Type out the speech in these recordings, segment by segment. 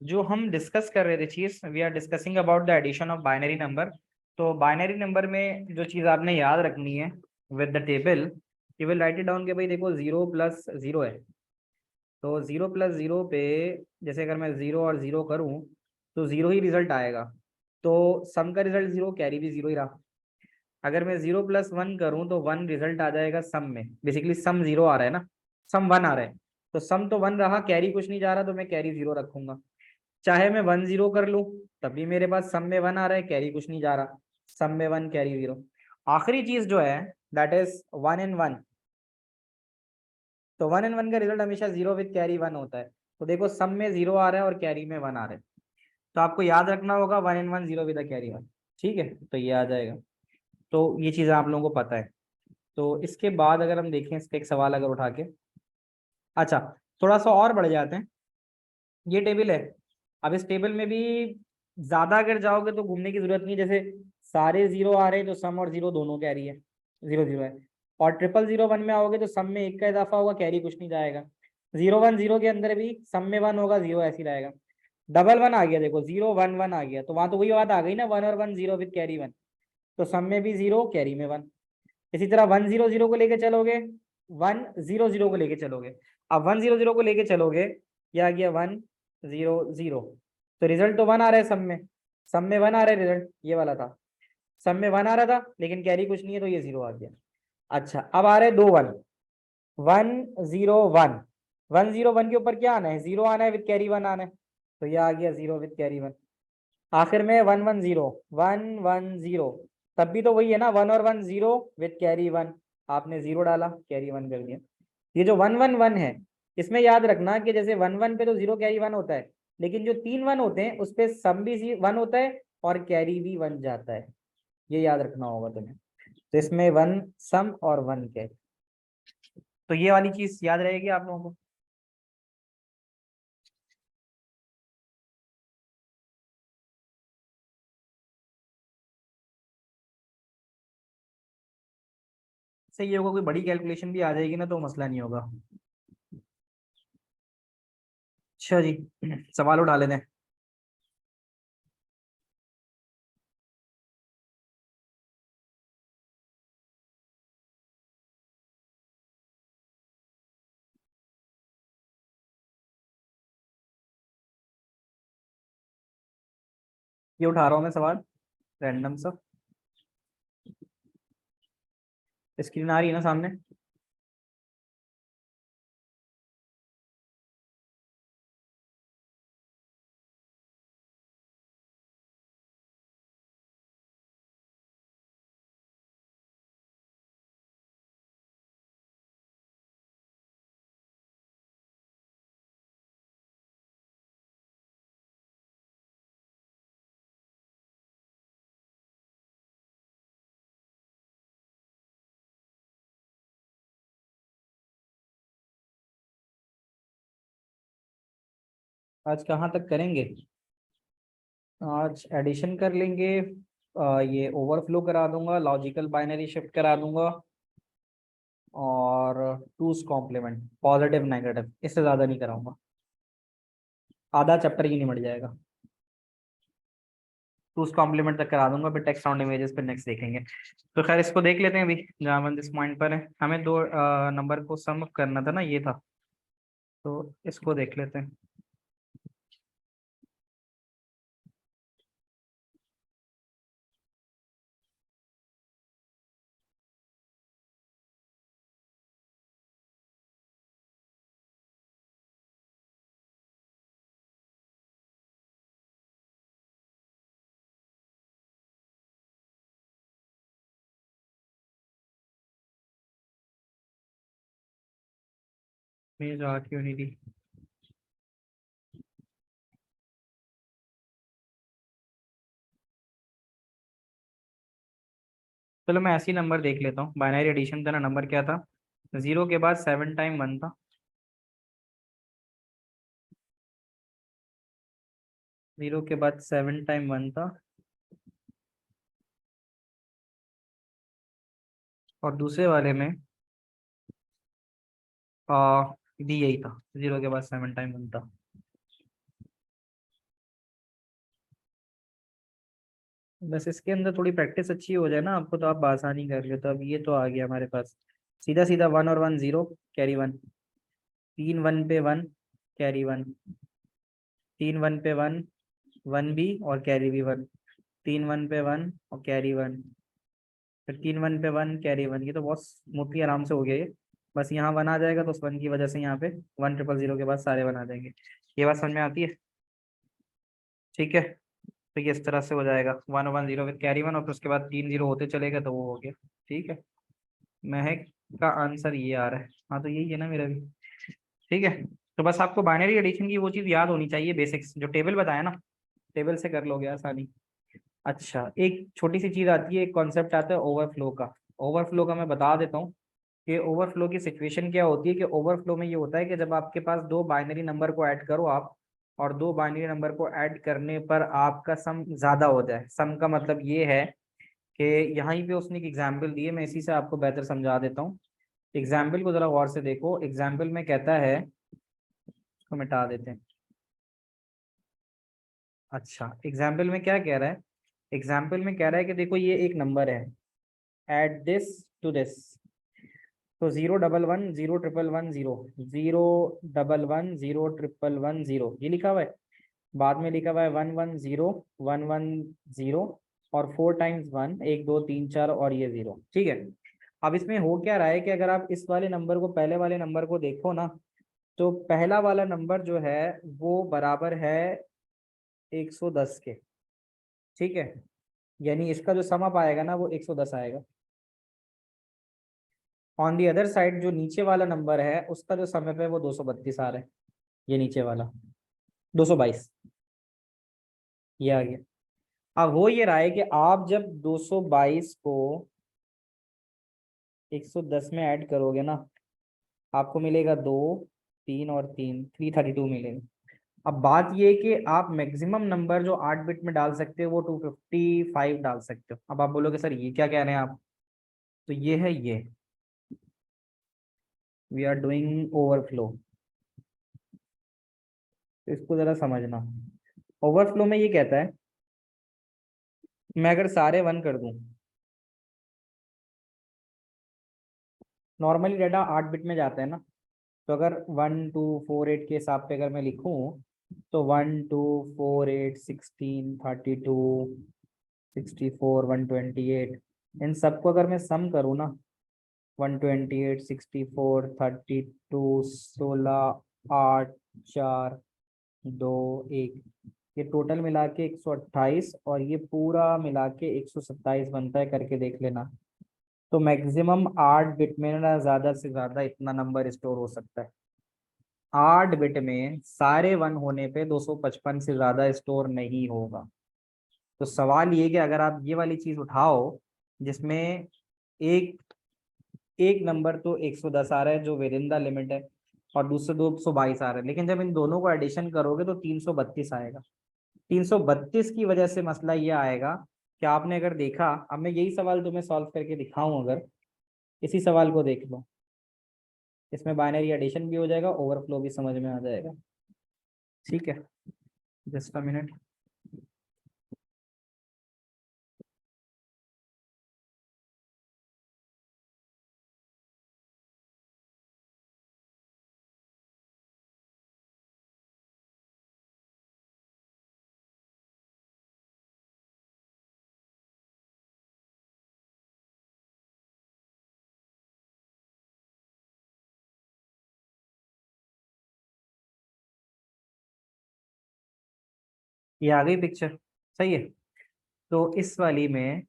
जो हम डिस्कस कर रहे थे चीज, we are discussing about the addition of binary number. तो बाइनरी नंबर में जो चीज आपने याद रखनी है with the table, you will write it down के भाई देखो 0 + 0 है, तो 0 + 0 पे जैसे अगर मैं 0 और 0 करूँ तो 0 ही रिजल्ट आएगा, तो सम का रिजल्ट 0, कैरी भी 0 ही रहा। अगर मैं 0 + 1 करूँ तो 1 रिजल्ट आ जाएगा सम में, बेसिकली सम 0 आ रहा है ना, सम 1 आ रहा है, तो सम तो 1 रहा, कैरी कुछ नहीं जा रहा, तो मैं कैरी 0 रखूंगा। चाहे मैं 1 0 कर लूँ तब भी मेरे पास सम में 1 आ रहा है, कैरी कुछ नहीं जा रहा, सम में 1 कैरी 0। आखिरी चीज जो है दैट इज 1 and 1। तो 1 and 1 का रिजल्ट हमेशा 0 विद कैरी 1 होता है। तो देखो सम में 0 आ रहा है और कैरी में 1 आ रहा है, तो आपको याद रखना होगा 1 and 1 0 विद कैरी 1। ठीक है, तो ये आ जाएगा। तो ये चीज़ आप लोगों को पता है। तो इसके बाद अगर हम देखें इसका एक सवाल अगर उठा के, अच्छा थोड़ा सा और बढ़ जाते हैं। ये टेबल है, अब इस टेबल में भी ज्यादा अगर जाओगे तो घूमने की जरूरत नहीं है। जैसे सारे 0 आ रहे हैं तो सम और 0 दोनों कैरी है, 0 0 है। और 0 0 0 1 में आओगे तो सम में 1 का इजाफा होगा, कैरी कुछ नहीं जाएगा। 0 1 0 के अंदर भी सम में 1 होगा, 0 ऐसे ही रहेगा। डबल 1 आ गया, देखो 0 1 1 आ गया, तो वहां तो वही बात आ गई ना, 1 और 1 0 विद कैरी 1, तो सम में भी 0 कैरी में 1। इसी तरह 1 0 0 को लेके चलोगे, 1 0 0 को लेके चलोगे। अब 1 0 0 को लेके चलोगे, ये आ गया 1 0 0, तो रिजल्ट तो 1 आ रहा है सब में 1 आ रहा है रिजल्ट, ये वाला था, सब में 1 आ रहा था लेकिन कैरी कुछ नहीं है, तो ये 0 आ गया। अच्छा अब आ रहे दो 1, 1 0 1, 1 0 1 के ऊपर क्या आना है, 0 आना है विद कैरी 1 आना है, तो ये आ गया 0 विद कैरी 1। आखिर में 1 1 0 तब भी तो वही है ना, 1 और 1 0 विद कैरी 1, आपने 0 डाला कैरी 1 कर दिया। ये जो 1 1 1 है, इसमें याद रखना कि जैसे 1 1 पे तो 0 कैरी 1 होता है, लेकिन जो 3 1 होते हैं उस पे सम भी 1 होता है और कैरी भी 1 जाता है, ये याद रखना होगा तुम्हें। तो इसमें 1 सम और 1 कैरी, तो ये वाली चीज याद रहेगी आप लोगों को। सही ये होगा, कोई बड़ी कैलकुलेशन भी आ जाएगी ना तो मसला नहीं होगा। अच्छा जी, सवाल उठा लेते हैं। ये उठा रहा हूँ मैं सवाल, रैंडम सा। स्क्रीन आ रही है ना सामने। आज कहाँ तक करेंगे? आज एडिशन कर लेंगे, ये ओवरफ्लो करा दूंगा, लॉजिकल बाइनरी शिफ्ट करा दूंगा, और टूस कॉम्प्लीमेंट पॉजिटिव नेगेटिव, इससे ज़्यादा नहीं कराऊंगा, आधा चैप्टर ही निमट जाएगा। टूस कॉम्प्लीमेंट तक करा दूंगा, फिर टेक्स्ट साउंड इमेजेस पे नेक्स्ट देखेंगे। तो खैर इसको देख लेते हैं अभी, जहाँ हम जिस पॉइंट पर है, हमें दो नंबर को सम करना था ना, ये था, तो इसको देख लेते हैं। मेज आर क्यों नहीं दी? चलो मैं ऐसी नंबर देख लेता हूँ, बाइनरी एडिशन का ना नंबर क्या था, 0 के बाद 7 टाइम 1 था, 0 के बाद 7 टाइम 1 था, और दूसरे वाले में भी यही था, 0 के बाद 7 टाइम 1 था। बस इसके अंदर थोड़ी प्रैक्टिस अच्छी हो जाए ना आपको, तो आप आसानी कर लो। तो अब ये तो आ गया हमारे पास, सीधा सीधा 1 और 1 0, कैरी 1। 3 1 पे 1, कैरी 1। 3 1 पे 1, 1 भी और कैरी भी 1। 3 1 पे 1 और कैरी 1। फिर 3 1 पे 1, कैरी 1। ये तो बहुत स्मूथली आराम से हो गया ये। बस यहाँ 1 आ जाएगा तो उस 1 की वजह से यहाँ पे 1 0 0 के बाद सारे 1 आ जाएंगे। ये बात समझ में आती है? ठीक है, तो ये इस तरह से हो जाएगा 1 1 0 विद कैरी 1, और फिर उसके बाद 3 0 होते चलेगा तो वो हो गया। ठीक है, महक का आंसर ये आ रहा है। हाँ तो यही है ना मेरा भी। ठीक है, तो बस आपको बाइनरी एडिशन की वो चीज़ याद होनी चाहिए, बेसिक्स जो टेबल बताया ना, टेबल से कर लोगे आसानी। अच्छा, एक छोटी सी चीज़ आती है, एक कॉन्सेप्ट आता है ओवरफ्लो का। ओवरफ्लो का मैं बता देता हूँ कि ओवरफ्लो की सिचुएशन क्या होती है। कि ओवरफ्लो में ये होता है कि जब आपके पास दो बाइनरी नंबर को ऐड करो आप, और दो बाइनरी नंबर को ऐड करने पर आपका सम ज्यादा हो जाए। सम का मतलब ये है कि यहाँ पे उसने एक एग्जाम्पल दिए, मैं इसी से आपको बेहतर समझा देता हूँ। एग्जाम्पल को जरा गौर से देखो। एग्जाम्पल में कहता है, इसको मिटा देते हैं। अच्छा, एग्जाम्पल में क्या कह रहा है? एग्जाम्पल में कह रहा है कि देखो ये एक नंबर है, एड दिस टू दिस। तो 0 1 1 0 1 1 0, 0 1 1 0 1 1 0, ये लिखा हुआ है। बाद में लिखा हुआ है 1 1 0 1 1 0, और 4 टाइम्स 1, 1 2 3 4, और ये 0। ठीक है, अब इसमें हो क्या रहा है कि अगर आप इस वाले नंबर को, पहले वाले नंबर को देखो ना, तो पहला वाला नंबर जो है वो बराबर है 110 के। ठीक है, यानी इसका जो सम अप आएगा ना वो 110 आएगा। ऑन दी अदर साइड जो नीचे वाला नंबर है उसका जो सम अप है वो 232 आ रहा है। ये नीचे वाला 222, ये आ गया। अब हो ये रहा है कि आप जब 222 को 110 में ऐड करोगे ना, आपको मिलेगा 2 3 और 3, 332 मिलेगा। अब बात ये है कि आप मैक्सिमम नंबर जो 8 बिट में डाल सकते हो वो 255 डाल सकते हो। अब आप बोलोगे सर ये क्या कह रहे हैं आप? तो ये है ये, वी आर डूइंग ओवरफ्लो। तो इसको जरा समझना। ओवरफ्लो में ये कहता है, मैं अगर सारे 1 कर दूं, नॉर्मली डाटा 8 बिट में जाता है ना, तो अगर 1248 के हिसाब पे अगर मैं लिखूं, तो 1248 16 32 64 128, इन सबको अगर मैं सम करूँ ना, 128 64 32 16 8 4 2 1, ये टोटल मिला के 128, और ये पूरा मिला के 127 बनता है, करके देख लेना। तो मैक्सिमम 8 बिट में ना ज्यादा से ज्यादा इतना नंबर स्टोर हो सकता है। 8 बिट में सारे 1 होने पे 255 से ज्यादा स्टोर नहीं होगा। तो सवाल ये कि अगर आप ये वाली चीज उठाओ, जिसमें एक एक नंबर तो 110 आ रहा है जो विद इन द लिमिट है, और दूसरे 222 आ रहा है, लेकिन जब इन दोनों को एडिशन करोगे तो 332 आएगा। 332 की वजह से मसला ये आएगा कि आपने अगर देखा, अब मैं यही सवाल तुम्हें सॉल्व करके दिखाऊं, अगर इसी सवाल को देख लो, इसमें बाइनरी एडिशन भी हो जाएगा, ओवरफ्लो भी समझ में आ जाएगा। ठीक है, जस्ट अ मिनट। ये आ गई पिक्चर, सही है। तो इस वाली में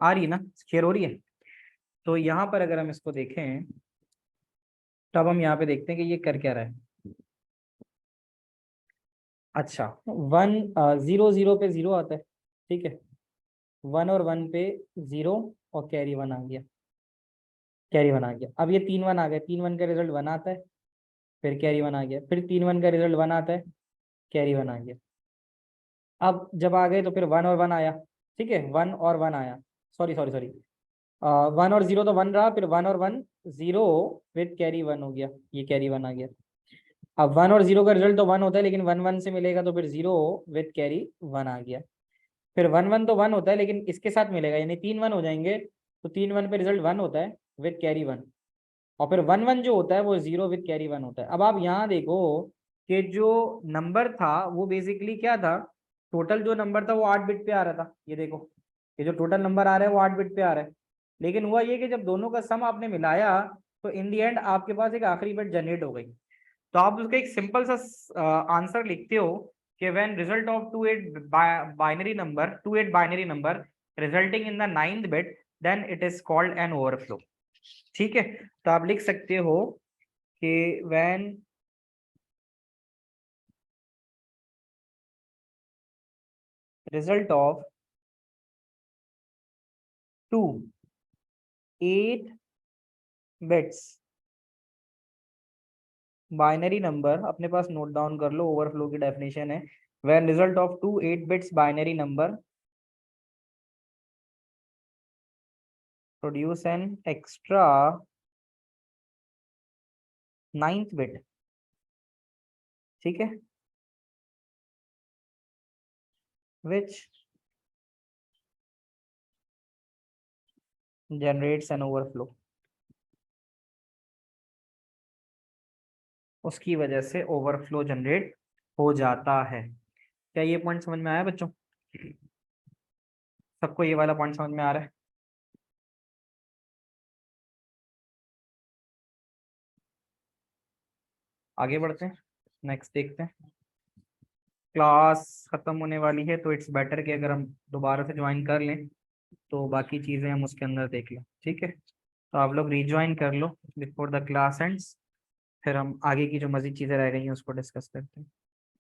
आ रही है ना, शेयर हो रही है। तो यहाँ पर अगर हम इसको देखें, तब हम यहाँ पे देखते हैं कि ये कर क्या रहा है। अच्छा, 1 0 0 पे 0 आता है। ठीक है, 1 और 1 पे 0, और कैरी 1 आ गया। कैरी 1 आ गया। अब ये 3 1 आ गया, 3 1 का रिजल्ट 1 आता है, फिर कैरी 1 आ गया, फिर 3 1 का रिजल्ट 1 आता है, कैरी 1 आ गया। अब जब आ गए तो फिर 1 और 1 आया। ठीक है, 1 और 1 आया, सॉरी सॉरी सॉरी, 1 और 0 तो 1 रहा, फिर 1 और 1 0 विद कैरी 1 हो गया, ये कैरी 1 आ गया। अब 1 और 0 का रिजल्ट तो 1 होता है, लेकिन 1 1 से मिलेगा तो फिर 0 विद कैरी 1 आ गया। फिर 1 1 तो 1 होता है, लेकिन इसके साथ मिलेगा, यानी 3 1 हो जाएंगे, तो 3 1 पे रिजल्ट 1 होता है विद कैरी 1। और फिर 1 1 जो होता है वो 0 विद कैरी 1 होता है। अब आप यहाँ देखो कि जो नंबर था वो बेसिकली क्या था, टोटल जो नंबर था वो 8 बिट पे आ रहा था। ये देखो, ये जो टोटल नंबर आ रहा है वो 8 बिट पे आ रहा है। लेकिन हुआ ये कि जब दोनों का सम आपने मिलाया, तो इन दी एंड आपके पास एक आखिरी बिट जनरेट हो गई। तो आप उसका एक सिंपल सा आंसर लिखते हो कि when result of two eight binary number resulting in the ninth bit, then it is called an overflow. ठीक है, तो आप लिख सकते हो कि when result of 2 8 bits binary number, अपने पास नोट डाउन कर लो, ओवरफ्लो की डेफिनेशन है, when result of 2 8 bits binary number produce an extra ninth bit. ठीक है, विच जनरेट्स एन ओवरफ्लो, उसकी वजह से ओवरफ्लो जनरेट हो जाता है। क्या ये पॉइंट समझ में आया बच्चों? सबको ये वाला पॉइंट समझ में आ रहा है? आगे बढ़ते हैं, नेक्स्ट देखते हैं। क्लास खत्म होने वाली है, तो इट्स बेटर कि अगर हम दोबारा से ज्वाइन कर लें तो बाकी चीजें हम उसके अंदर देख लें। ठीक है, तो आप लोग रिज्वाइन कर लो बिफोर द क्लास एंड्स, फिर हम आगे की जो मजीद चीजें रह गई हैं उसको डिस्कस करते हैं।